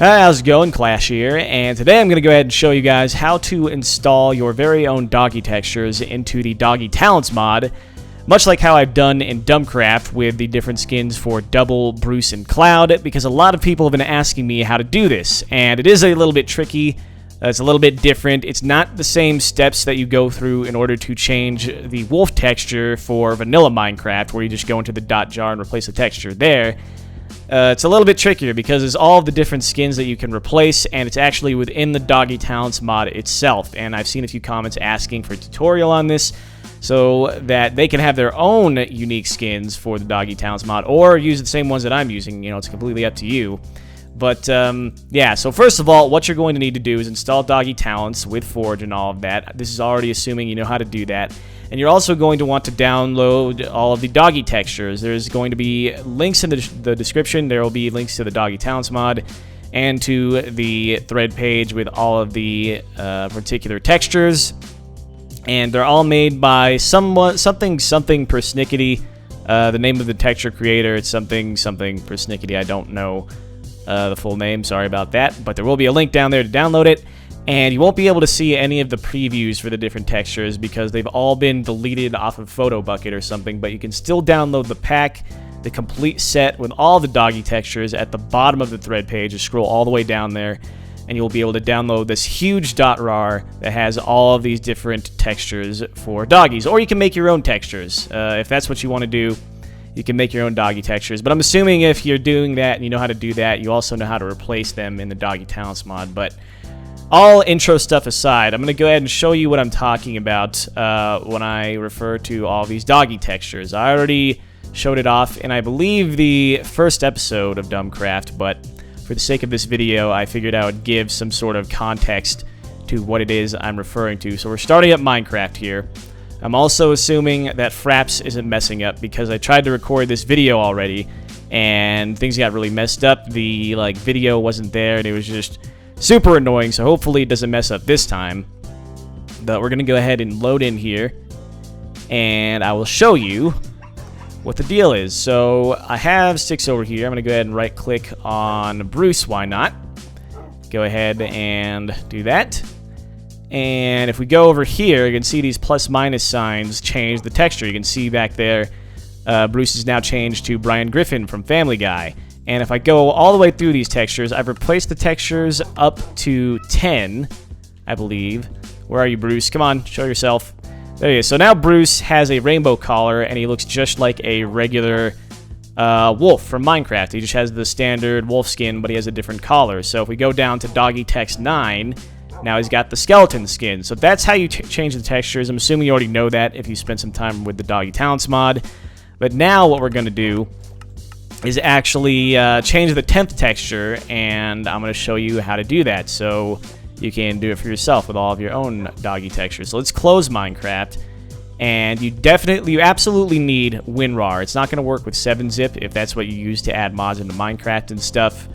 Hi, how's it going? Clash here, and today I'm going to go ahead and show you guys how to install your very own Doggy textures into the Doggy Talents mod, much like how I've done in Dumbcraft with the different skins for Double, Bruce, and Cloud, because a lot of people have been asking me how to do this, and it is a little bit tricky. It's a little bit different. It's not the same steps that you go through in order to change the wolf texture for vanilla Minecraft, where you just go into the dot jar and replace the texture there. It's a little bit trickier because there's all of the different skins that you can replace, and it's actually within the Doggy Talents mod itself. And I've seen a few comments asking for a tutorial on this so that they can have their own unique skins for the Doggy Talents mod, or use the same ones that I'm using. You know, it's completely up to you. But, yeah, so first of all, what you're going to need to do is install Doggy Talents with Forge and all of that. This is already assuming you know how to do that. And you're also going to want to download all of the Doggy textures. There's going to be links in the description. There will be links to the Doggy Talents mod and to the thread page with all of the particular textures. And they're all made by something persnickety. The name of the texture creator, it's something persnickety. I don't know the full name, sorry about that, but there will be a link down there to download it, and you won't be able to see any of the previews for the different textures because they've all been deleted off of Photo Bucket or something, but you can still download the pack, the complete set with all the Doggy textures at the bottom of the thread page. Just scroll all the way down there, and you'll be able to download this huge .rar that has all of these different textures for doggies, or you can make your own textures. If that's what you want to do, you can make your own Doggy textures, but I'm assuming if you're doing that and you know how to do that, you also know how to replace them in the Doggy Talents mod. But all intro stuff aside, I'm going to go ahead and show you what I'm talking about when I refer to all these Doggy textures. I already showed it off in, I believe, the first episode of Dumbcraft, but for the sake of this video, I figured I would give some sort of context to what it is I'm referring to. So we're starting at Minecraft here. I'm also assuming that Fraps isn't messing up because I tried to record this video already and things got really messed up. The video wasn't there and it was just super annoying, so hopefully it doesn't mess up this time. But we're going to go ahead and load in here and I will show you what the deal is. So I have sticks over here. I'm going to go ahead and right click on Bruce, why not? Go ahead and do that. And if we go over here, you can see these plus minus signs change the texture. You can see back there, Bruce is now changed to Brian Griffin from Family Guy. And if I go all the way through these textures, I've replaced the textures up to 10, I believe. Where are you, Bruce? Come on, show yourself. There he is. So now Bruce has a rainbow collar, and he looks just like a regular wolf from Minecraft. He just has the standard wolf skin, but he has a different collar. So if we go down to Doggy Text 9, now he's got the skeleton skin. So that's how you change the textures. I'm assuming you already know that if you spent some time with the Doggy Talents mod. But now what we're going to do is actually change the 10th texture, and I'm going to show you how to do that so you can do it for yourself with all of your own Doggy textures. So let's close Minecraft, and you absolutely need WinRAR. It's not going to work with 7-zip if that's what you use to add mods into Minecraft and stuff.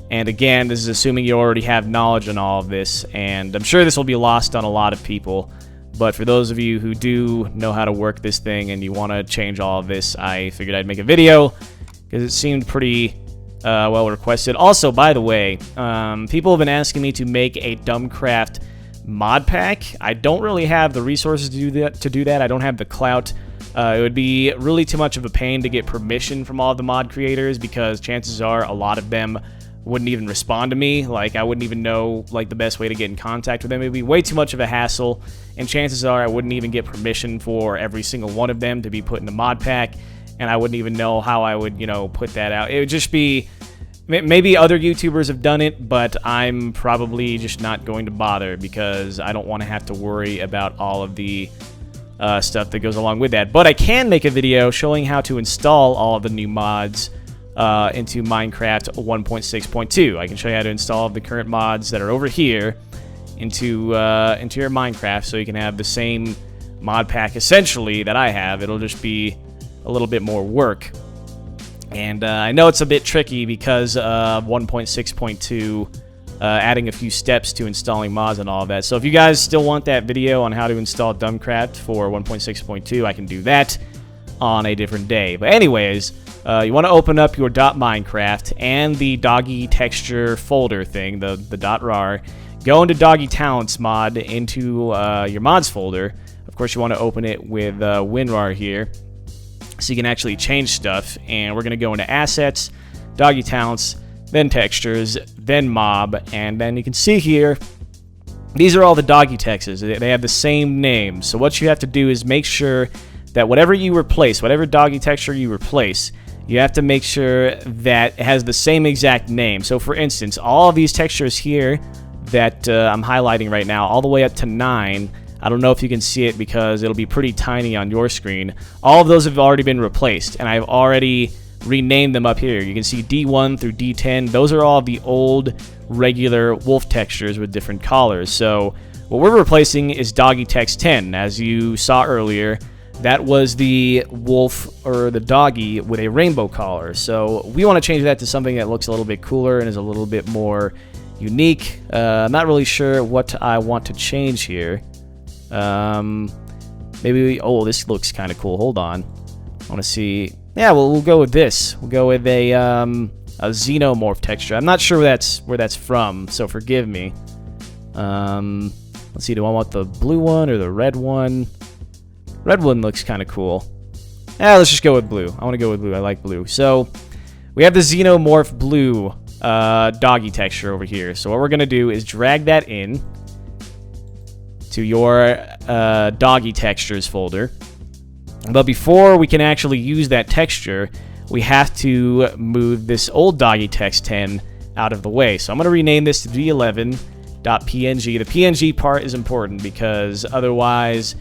And again, this is assuming you already have knowledge on all of this, and I'm sure this will be lost on a lot of people. But for those of you who do know how to work this thing and you want to change all of this, I figured I'd make a video because it seemed pretty well requested. Also, by the way, people have been asking me to make a Dumbcraft mod pack. I don't really have the resources to do that. I don't have the clout. It would be really too much of a pain to get permission from all the mod creators because chances are a lot of them wouldn't even respond to me. I wouldn't even know the best way to get in contact with them. It would be way too much of a hassle, and chances are I wouldn't even get permission for every single one of them to be put in the mod pack, and I wouldn't even know how I would, put that out. It would just be, maybe other YouTubers have done it, but I'm probably just not going to bother because I don't want to have to worry about all of the stuff that goes along with that. But I can make a video showing how to install all of the new mods into Minecraft 1.6.2. I can show you how to install the current mods that are over here into your Minecraft, so you can have the same mod pack essentially that I have. It'll just be a little bit more work, and I know it's a bit tricky because of 1.6.2 adding a few steps to installing mods and all of that. So if you guys still want that video on how to install Dumbcraft for 1.6.2, I can do that on a different day. But anyways, you want to open up your .minecraft and the Doggy texture folder thing, the .rar. Go into Doggy Talents mod into your mods folder. Of course, you want to open it with WinRAR here, so you can actually change stuff. And we're going to go into Assets, Doggy Talents, then Textures, then Mob, and then you can see here, these are all the Doggy textures. They have the same name. So what you have to do is make sure that whatever you replace, whatever Doggy texture you replace, you have to make sure that it has the same exact name. So for instance, all of these textures here that I'm highlighting right now, all the way up to 9, I don't know if you can see it because it'll be pretty tiny on your screen. All of those have already been replaced, and I've already renamed them up here. You can see D1 through D10. Those are all the old regular wolf textures with different collars. So what we're replacing is Doggy Text 10. As you saw earlier, that was the wolf or the doggy with a rainbow collar. So we want to change that to something that looks a little bit cooler and is a little bit more unique. I'm not really sure what I want to change here. Maybe oh, this looks kind of cool. Hold on. I want to see. Yeah, well, we'll go with this. We'll go with a xenomorph texture. I'm not sure where that's from, so forgive me. Let's see. Do I want the blue one or the red one? Red one looks kind of cool. Let's just go with blue. I want to go with blue. I like blue. So we have the xenomorph blue doggy texture over here. So what we're going to do is drag that in to your doggy textures folder. But before we can actually use that texture, we have to move this old Doggy Text 10 out of the way. So I'm going to rename this to d11.png. The PNG part is important because otherwise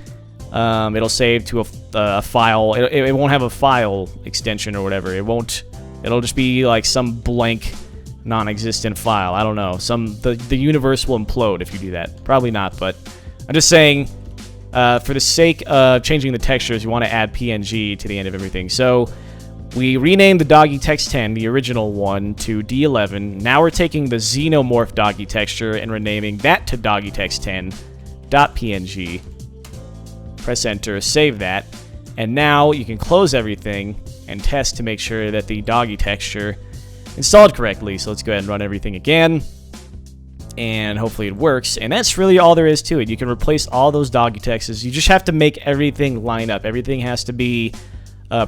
it'll save to a file. It won't have a file extension or whatever. It'll just be like some blank, non-existent file. I don't know. The universe will implode if you do that. Probably not, but I'm just saying, for the sake of changing the textures, you want to add PNG to the end of everything. So we renamed the Doggy Text 10, the original one, to D11. Now we're taking the Xenomorph Doggy texture and renaming that to Doggy Text 10.png. Press enter, save that, and now you can close everything and test to make sure that the Doggy texture installed correctly. So let's go ahead and run everything again, and hopefully it works. And that's really all there is to it. You can replace all those Doggy textures. You just have to make everything line up. Everything has to be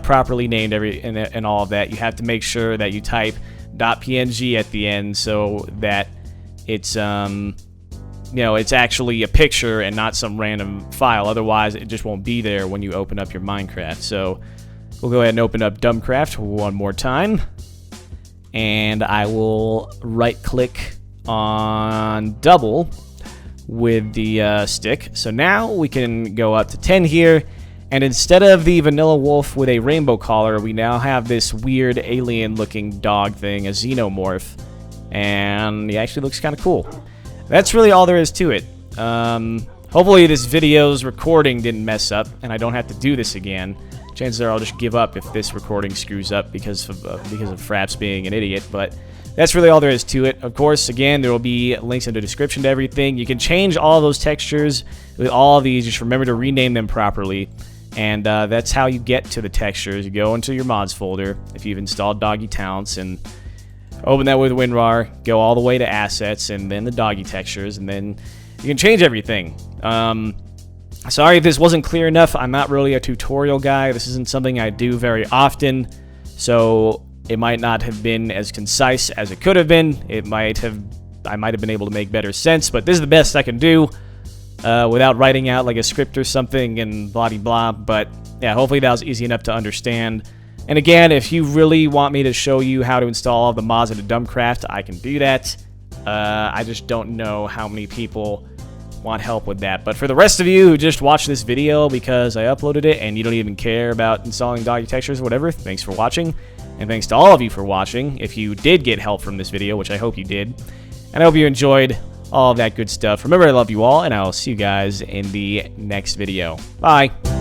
properly named, and all of that. You have to make sure that you type .png at the end so that it's it's actually a picture and not some random file. Otherwise, it just won't be there when you open up your Minecraft. So we'll go ahead and open up Dumbcraft one more time, and I will right-click on double with the stick. So now we can go up to 10 here, and instead of the vanilla wolf with a rainbow collar, we now have this weird alien-looking dog thing, a xenomorph, and he actually looks kind of cool. That's really all there is to it. Hopefully this video's recording didn't mess up, and I don't have to do this again. Chances are I'll just give up if this recording screws up because of Fraps being an idiot, but that's really all there is to it. Of course, again, there will be links in the description to everything. You can change all those textures with all of these. Just remember to rename them properly. And that's how you get to the textures. You go into your mods folder if you've installed Doggy Talents and open that with WinRAR, go all the way to Assets and then the Doggy textures, and then you can change everything. Sorry if this wasn't clear enough. I'm not really a tutorial guy. This isn't something I do very often, so it might not have been as concise as it could have been. I might have been able to make better sense, but this is the best I can do without writing out like a script or something and blah blah. But yeah, hopefully that was easy enough to understand. And again, if you really want me to show you how to install all the mods into Dumbcraft, I can do that. I just don't know how many people want help with that. But for the rest of you who just watched this video because I uploaded it and you don't even care about installing Doggy textures or whatever, thanks for watching. And thanks to all of you for watching, if you did get help from this video, which I hope you did. And I hope you enjoyed all of that good stuff. Remember, I love you all, and I'll see you guys in the next video. Bye!